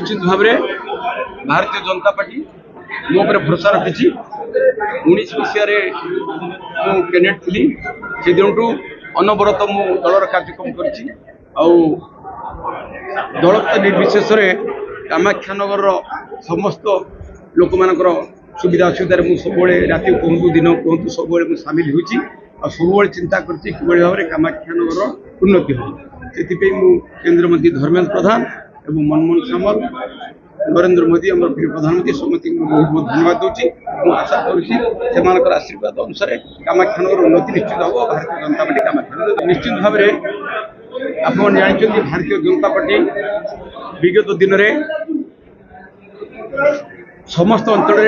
निश्चित भाव में भारतीय जनता पार्टी मो पर भरोसा रखी 19 मसीह कैंडिडेट थी से दिन अनवरत मु दलर कार्यक्रम कर दल निर्विशेष कामाख्यानगर समस्त लोक मान सुविधा असुविधा सब राति कहतु दिन कहतु सब सामिल हो सब चिंता कर भाव में कामाख्यानगर उन्नति हो से केंद्र मंत्री धर्मेंद्र प्रधान एवं मनमोहन सामल नरेंद्र मोदी आम प्रिय प्रधानमंत्री समस्त बहुत बहुत धन्यवाद दूसरी आशा कर आशीर्वाद अनुसार कामाख्यानगर उन्नति निश्चित हम भारतीय जनता पार्टी कामाख्यानगर निश्चित भाव में आप जानते भारतीय जनता पार्टी विगत दिन में समस्त अंचल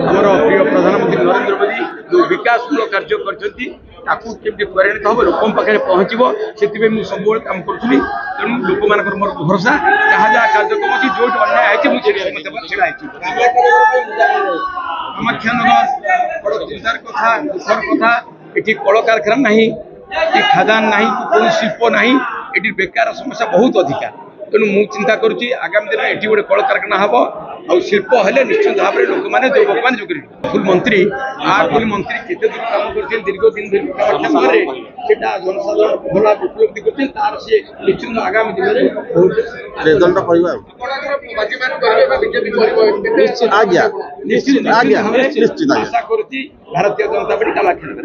आमर प्रिय प्रधानमंत्री नरेंद्र मोदी जो विकासमूलक कार्य करके त्वरित हम लोक पाखे पहुँचो से सब काम करी तेणु लोक मान मोर भरोसा जहाँ जहाँ कार्यक्रम अच्छी जो अन्याय कामाख्यानगर बड़ चिंतार कथा दुखर कथा ये कल कारखाना ना खादान ना कौन शिल्प ना ये बेकार समस्या बहुत अधिका तेणु मु चिंता करुँची आगामी दिन ये गोटे कल कारखाना हम और शिल्प हेल्ले निश्चित भाव में लोक मैंने युवक मैंने जो फुल मंत्री आरफुल मंत्री केते दूर काम कर दीर्घ दिन धरी जनसाधारण भला उपलब्धि कर निश्चित आगामी दिन निश्चित आशा कर भारतीय जनता पार्टी कामाख्यानगर